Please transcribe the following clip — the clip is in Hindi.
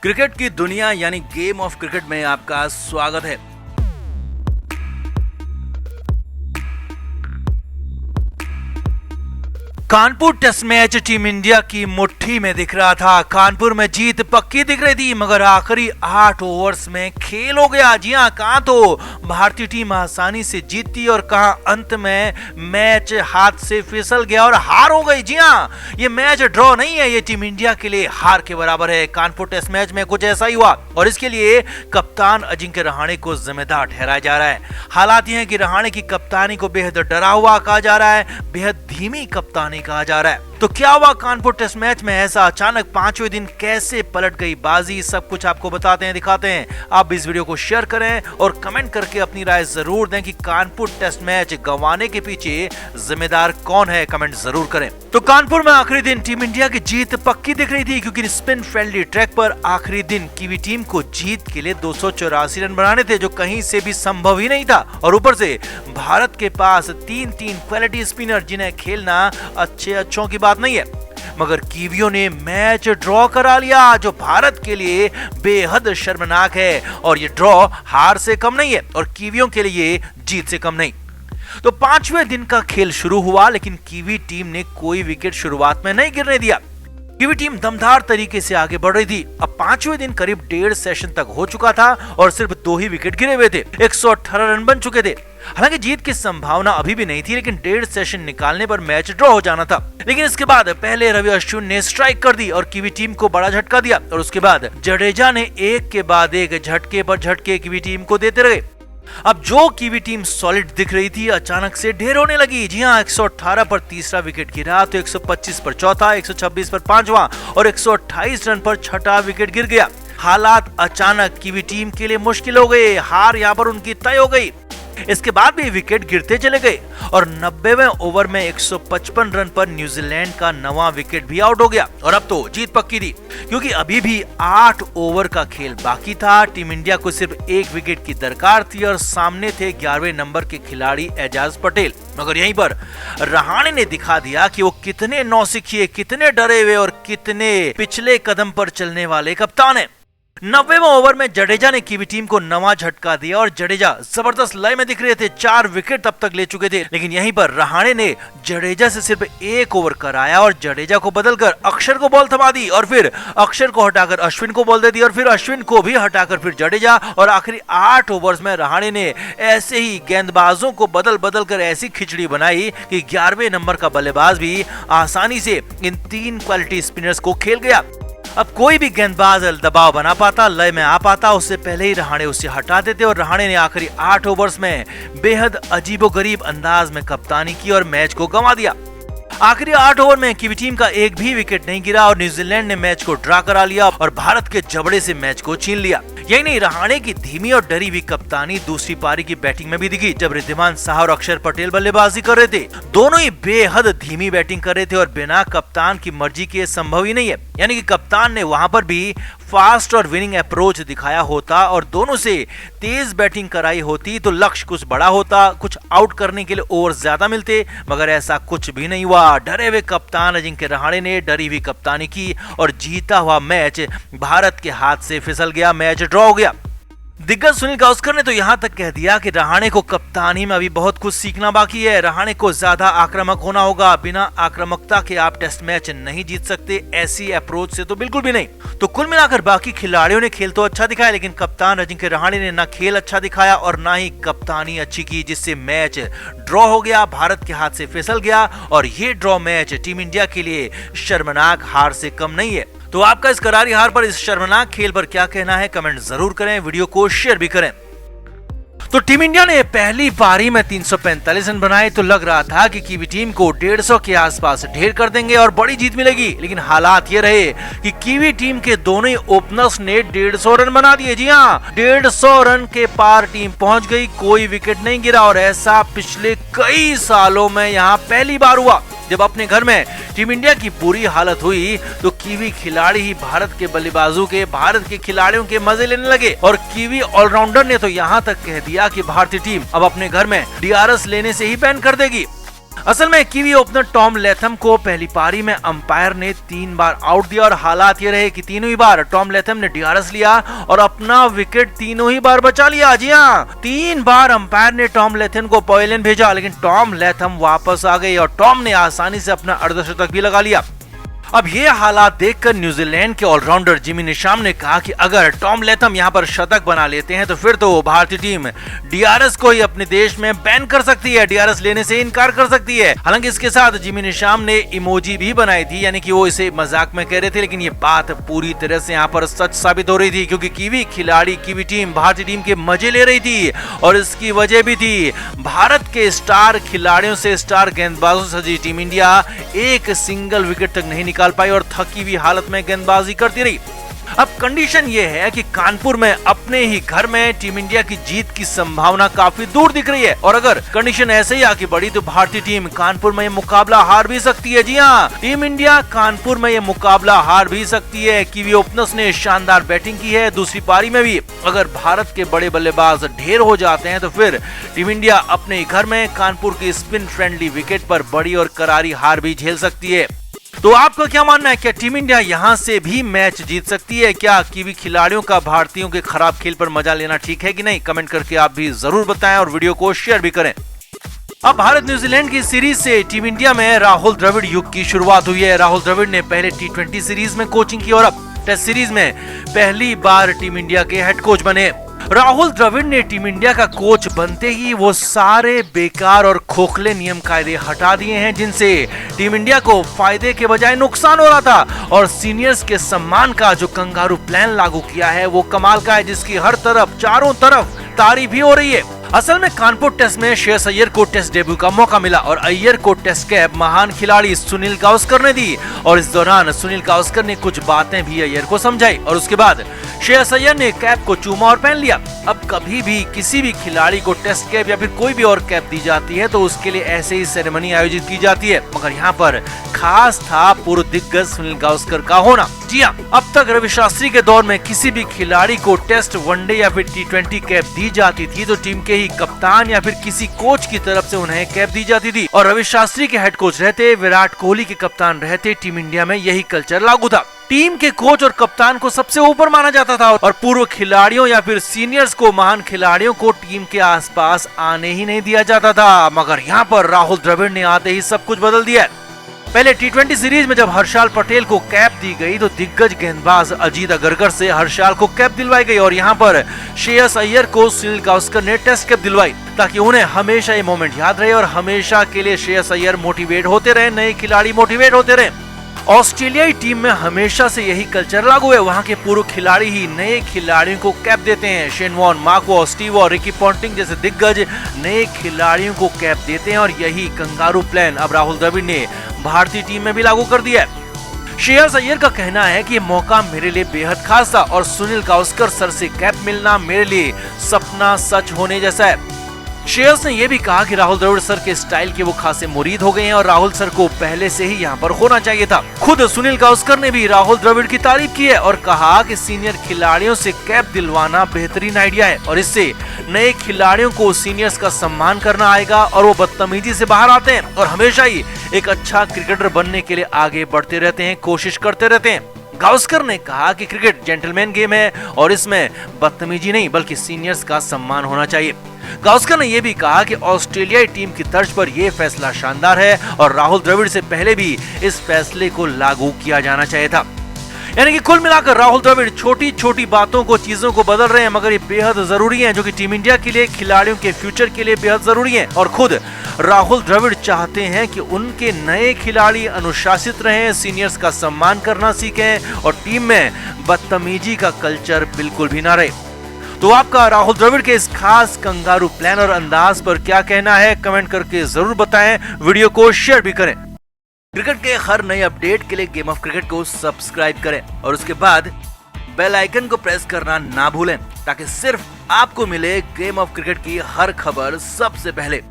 क्रिकेट की दुनिया यानी गेम ऑफ क्रिकेट में आपका स्वागत है। Kanpur test match team India की मुट्ठी में दिख रहा था। कानपुर में जीत पक्की दिख रही थी, मगर आखिरी 8 ओवर्स में खेल हो गया। जी हां, कहां तो भारतीय टीम आसानी से जीतती और कहां अंत में मैच हाथ से फिसल गया और हार हो गई। जी हां, ये मैच ड्रॉ नहीं है, ये टीम इंडिया के लिए हार के बराबर है। कानपुर टेस्ट मैच में कुछ ऐसा ही हुआ और इसके लिए कप्तान अजिंक्य रहाणे को जिम्मेदार ठहराया जा रहा है। हालात ये हैं कि रहाणे की कप्तानी को बेहद डरा हुआ कहा जा रहा है, बेहद धीमी कप्तानी कहा जा रहा है। तो क्या हुआ कानपुर टेस्ट मैच में ऐसा? अचानक 5वें दिन कैसे पलट गई बाजी, सब कुछ आपको बताते हैं, दिखाते हैं। आप इस वीडियो को शेयर करें और कमेंट करके अपनी राय जरूर दें कि कानपुर टेस्ट मैच गंवाने के पीछे जिम्मेदार कौन है, कमेंट जरूर करें। तो कानपुर में आखिरी दिन टीम इंडिया की जीत पक्की दिख रही थी, क्योंकि स्पिन फ्रेंडली ट्रैक पर आखिरी दिन कीवी टीम को जीत के लिए 284 रन बनाने थे, जो कहीं से भी संभव ही नहीं था। और ऊपर से भारत के पास 3 क्वालिटी स्पिनर, जिन्हें खेलना अच्छों की बात नहीं है। मगर कीवियों ने मैच ड्रॉ करा लिया, जो भारत के लिए बेहद शर्मनाक है। और ये ड्रॉ हार से कम नहीं है और कीवियों के लिए जीत से कम नहीं। तो 5वें दिन का खेल शुरू हुआ, लेकिन कीवी टीम ने कोई विकेट शुरुआत में नहीं गिरने दिया। कीवी टीम दमदार तरीके से आगे बढ़ रही थी। अब 5वें दिन करीब 1.5 सेशन तक हो चुका था और सिर्फ 2 ही विकेट गिरे हुए थे। 118 रन बन चुके थे। हालांकि जीत की संभावना अभी भी नहीं थी, लेकिन 1.5 सेशन निकालने पर मैच ड्रॉ हो जाना था। लेकिन इसके बाद पहले रवि अश्विन ने स्ट्राइक कर दी और कीवी टीम को बड़ा झटका दिया, और उसके बाद जडेजा ने एक के बाद एक झटके पर झटके कीवी टीम को देते रहे। अब जो कीवी टीम सॉलिड दिख रही थी, अचानक से ढेर होने लगी। जी हां, 118 पर तीसरा विकेट गिरा तो 125 पर चौथा, 126 पर पांचवा और 128 रन पर छठा विकेट गिर गया। हालात अचानक कीवी टीम के लिए मुश्किल हो गए। हार यहां पर उनकी तय हो गई। इसके बाद भी विकेट गिरते चले गए और 90वें ओवर में 155 रन पर न्यूजीलैंड का 9वां विकेट भी आउट हो गया। और अब तो जीत पक्की थी, क्योंकि अभी भी 8 ओवर का खेल बाकी था। टीम इंडिया को सिर्फ 1 विकेट की दरकार थी और सामने थे 11वें नंबर के खिलाड़ी एजाज पटेल। मगर यहीं पर रहाणे ने दिखा दिया कि वो कितने नौसिखिए, कितने डरे हुए और कितने पिछले कदम पर चलने वाले कप्तान है। 90वें ओवर में जडेजा ने कीवी टीम को 9वां झटका दिया और जडेजा जबरदस्त लय में दिख रहे थे। 4 विकेट तब तक ले चुके थे, लेकिन यहीं पर रहाणे ने जडेजा से सिर्फ 1 ओवर कराया और जडेजा को बदलकर अक्षर को बॉल थमा दी, और फिर अक्षर को हटाकर अश्विन को बॉल दे दी, और फिर अश्विन को भी हटाकर फिर जडेजा। और आखिरी 8 ओवर्स में रहाणे ने ऐसे ही गेंदबाजों को बदल बदल कर ऐसी खिचड़ी बनाई कि 11वें नंबर का बल्लेबाज भी आसानी से इन 3 क्वालिटी स्पिनर्स को खेल गया। अब कोई भी गेंदबाज दबाव बना पाता, लय में आ पाता, उससे पहले ही रहाणे उसे हटा देते। और रहाणे ने आखिरी 8 ओवर्स में बेहद अजीबोगरीब अंदाज में कप्तानी की और मैच को गंवा दिया। आखिरी 8 ओवर में कीवी टीम का एक भी विकेट नहीं गिरा और न्यूजीलैंड ने मैच को ड्रा करा लिया और भारत के जबड़े से मैच को छीन लिया। यही नहीं, रहाणे की धीमी और डरी हुई कप्तानी दूसरी पारी की बैटिंग में भी दिखी, जब रिद्धिमान साहा और अक्षर पटेल बल्लेबाजी कर रहे थे। दोनों ही बेहद धीमी बैटिंग कर रहे थे और बिना कप्तान की मर्जी के संभव ही नहीं है। यानी कि कप्तान ने वहां पर भी फास्ट और विनिंग अप्रोच दिखाया होता और दोनों से तेज बैटिंग कराई होती तो लक्ष्य कुछ बड़ा होता, कुछ आउट करने के लिए ओवर ज्यादा मिलते, मगर ऐसा कुछ भी नहीं हुआ। डरे हुए कप्तान अजिंक्य रहाणे ने डरी हुई कप्तानी की और जीता हुआ मैच भारत के हाथ से फिसल गया, मैच ड्रॉ हो गया। दिग्गज सुनील गावस्कर ने तो यहां तक कह दिया कि रहाणे को कप्तानी में अभी बहुत कुछ सीखना बाकी है। रहाणे को ज्यादा आक्रामक होना होगा। बिना आक्रामकता के आप टेस्ट मैच नहीं जीत सकते, ऐसी अप्रोच से तो बिल्कुल भी नहीं। तो कुल मिलाकर बाकी खिलाड़ियों ने खेल तो अच्छा दिखाया, लेकिन कप्तान अजिंक्य रहाणे ने ना खेल अच्छा दिखाया और ना ही कप्तानी अच्छी की, जिससे मैच ड्रॉ हो गया, भारत के हाथ से फिसल गया। और ये ड्रॉ मैच टीम इंडिया के लिए शर्मनाक हार से कम नहीं है। तो आपका इस करारी हार पर, इस शर्मनाक खेल पर क्या कहना है, कमेंट जरूर करें, वीडियो को शेयर भी करें। तो टीम इंडिया ने पहली पारी में 345 रन बनाए तो लग रहा था कि कीवी टीम को 150 के आसपास ढेर कर देंगे और बड़ी जीत मिलेगी, लेकिन हालात ये रहे कि कीवी टीम के दोनों ही ओपनर्स ने 150 रन बना दिए। जी हाँ, 150 रन के पार टीम पहुंच गई, कोई विकेट नहीं गिरा और ऐसा पिछले कई सालों में यहाँ पहली बार हुआ। जब अपने घर में टीम इंडिया की बुरी हालत हुई तो कीवी खिलाड़ी ही भारत के बल्लेबाजों के, भारत के खिलाड़ियों के मजे लेने लगे और कीवी ऑलराउंडर ने तो यहाँ तक कह दिया कि भारतीय टीम अब अपने घर में DRS लेने से ही बैन कर देगी। असल में कीवी ओपनर टॉम लैथम को पहली पारी में अंपायर ने 3 बार आउट दिया और हालात ये रहे कि तीनों ही बार टॉम लैथम ने डीआरएस लिया और अपना विकेट तीनों ही बार बचा लिया। जी हां, 3 बार अंपायर ने टॉम लैथम को पवेलियन भेजा, लेकिन टॉम लैथम वापस आ गए और टॉम ने आसानी से अपना अर्धशतक भी लगा लिया। अब ये हालात देखकर न्यूजीलैंड के ऑलराउंडर जिमी निशाम ने कहा कि अगर टॉम लैथम यहाँ पर शतक बना लेते हैं तो फिर तो भारतीय टीम डीआरएस को ही अपने देश में बैन कर सकती है, डीआरएस लेने से इनकार कर सकती है। हालांकि इसके साथ जिमी निशाम ने इमोजी भी बनाई थी, यानी कि वो इसे मजाक में कह रहे थे, लेकिन ये बात पूरी तरह से यहाँ पर सच साबित हो रही थी, क्योंकि कीवी टीम भारतीय टीम के मजे ले रही थी और इसकी वजह भी थी। भारत के स्टार खिलाड़ियों से, स्टार गेंदबाजों से सजी टीम इंडिया एक सिंगल विकेट तक नहीं निकाल पाई और थकी हुई हालत में गेंदबाजी करती रही। अब कंडीशन ये है कि कानपुर में अपने ही घर में टीम इंडिया की जीत की संभावना काफी दूर दिख रही है और अगर कंडीशन ऐसे ही आगे बढ़ी तो भारतीय टीम कानपुर में ये मुकाबला हार भी सकती है। जी हां, टीम इंडिया कानपुर में ये मुकाबला हार भी सकती है। कीवी ओपनर्स ने शानदार बैटिंग की है। दूसरी पारी में भी अगर भारत के बड़े बल्लेबाज ढेर हो जाते हैं तो फिर टीम इंडिया अपने घर में कानपुर की स्पिन फ्रेंडली विकेट पर बड़ी और करारी हार भी झेल सकती है। तो आपका क्या मानना है, क्या टीम इंडिया यहां से भी मैच जीत सकती है? क्या कीवी खिलाड़ियों का भारतीयों के खराब खेल पर मजा लेना ठीक है कि नहीं? कमेंट करके आप भी जरूर बताएं और वीडियो को शेयर भी करें। अब भारत न्यूजीलैंड की सीरीज से टीम इंडिया में राहुल द्रविड़ युग की शुरुआत हुई है। राहुल द्रविड़ ने पहले T20 सीरीज में कोचिंग की और अब टेस्ट सीरीज में पहली बार टीम इंडिया के हेड कोच बने। राहुल द्रविड़ ने टीम इंडिया का कोच बनते ही वो सारे बेकार और खोखले नियम कायदे हटा दिए हैं जिनसे टीम इंडिया को फायदे के बजाय नुकसान हो रहा था और सीनियर्स के सम्मान का जो कंगारू प्लान लागू किया है वो कमाल का है, जिसकी हर तरफ चारों तरफ तारीफ भी हो रही है। असल में कानपुर टेस्ट में श्रेयस अय्यर को टेस्ट डेब्यू का मौका मिला और अय्यर को टेस्ट कैप महान खिलाड़ी सुनील गावस्कर ने दी और इस दौरान सुनील गावस्कर ने कुछ बातें भी अय्यर को समझाई और उसके बाद श्रेयस अय्यर ने कैप को चूमा और पहन लिया। अब कभी भी किसी भी खिलाड़ी को टेस्ट कैप या फिर कोई भी और कैप दी जाती है तो उसके लिए ऐसे ही सेरेमनी आयोजित की जाती है, मगर यहाँ पर खास था पूर्व दिग्गज सुनील गावस्कर का होना। जी हाँ, अब तक रवि शास्त्री के दौर में किसी भी खिलाड़ी को टेस्ट, वनडे या फिर T20 कैप दी जाती थी तो टीम के ही कप्तान या फिर किसी कोच की तरफ से उन्हें कैप दी जाती थी और रवि शास्त्री के हेड कोच रहते, विराट कोहली के कप्तान रहते, टीम इंडिया में यही कल्चर लागू था। टीम के कोच और कप्तान को सबसे ऊपर माना जाता था और पूर्व खिलाड़ियों या फिर सीनियर्स को, महान खिलाड़ियों को टीम के आसपास आने ही नहीं दिया जाता था, मगर यहाँ पर राहुल द्रविड़ ने आते ही सब कुछ बदल दिया। पहले T20 सीरीज में जब हर्षाल पटेल को कैप दी गई तो दिग्गज गेंदबाज अजीत अगरकर से हर्षाल को कैप दिलवाई गई और यहाँ पर श्रेयस अय्यर को सुनील गावस्कर ने टेस्ट कैप दिलवाई ताकि उन्हें हमेशा ये मोमेंट याद रहे और हमेशा के लिए श्रेयस अय्यर मोटिवेट होते रहे, नए खिलाड़ी मोटिवेट होते रहे। ऑस्ट्रेलियाई टीम में हमेशा से यही कल्चर लागू है, वहां के पूर्व खिलाड़ी ही नए खिलाड़ियों को कैप देते हैं। Shane Warne, Mark Waugh, Steve Waugh, Ricky Ponting जैसे दिग्गज नए खिलाड़ियों को कैप देते हैं और यही कंगारू प्लान अब राहुल द्रविड़ ने भारतीय टीम में भी लागू कर दिया है। श्रेयस अय्यर का कहना है कि ये मौका मेरे लिए बेहद खास था और सुनील गावस्कर सर से कैप मिलना मेरे लिए सपना सच होने जैसा है। श्रेयस ने यह भी कहा कि राहुल द्रविड़ सर के स्टाइल के वो खासे मुरीद हो गए हैं और राहुल सर को पहले से ही यहाँ पर होना चाहिए था। खुद सुनील गावस्कर ने भी राहुल द्रविड़ की तारीफ की है और कहा कि सीनियर खिलाड़ियों से कैप दिलवाना बेहतरीन आइडिया है और इससे नए खिलाड़ियों को सीनियर्स का सम्मान करना आएगा और वो बदतमीजी से बाहर आते हैं और हमेशा ही एक अच्छा क्रिकेटर बनने के लिए आगे बढ़ते रहते हैं, कोशिश करते रहते हैं। गावस्कर ने कहा कि क्रिकेट जेंटलमैन गेम है और इसमें बदतमीजी नहीं बल्कि सीनियर्स का सम्मान होना चाहिए। गावस्कर ने यह भी कहा कि ऑस्ट्रेलियाई टीम की तर्ज पर यह फैसला शानदार है और राहुल द्रविड़ से पहले भी इस फैसले को लागू किया जाना चाहिए था। यानी कि कुल मिलाकर राहुल द्रविड़ छोटी छोटी बातों को, चीजों को बदल रहे हैं मगर ये बेहद जरूरी है, जो कि टीम इंडिया के लिए, खिलाड़ियों के फ्यूचर के लिए बेहद जरूरी है। और खुद राहुल द्रविड़ चाहते हैं कि उनके नए खिलाड़ी अनुशासित रहें, सीनियर्स का सम्मान करना सीखें और टीम में बदतमीजी का कल्चर बिल्कुल भी ना रहे। तो आपका राहुल द्रविड़ के इस खास कंगारू प्लान और अंदाज पर क्या कहना है, कमेंट करके जरूर बताएं, वीडियो को शेयर भी करें। क्रिकेट के हर नए अपडेट के लिए गेम ऑफ क्रिकेट को सब्सक्राइब करें और उसके बाद बेल आइकन को प्रेस करना ना भूलें ताकि सिर्फ आपको मिले गेम ऑफ क्रिकेट की हर खबर सबसे पहले।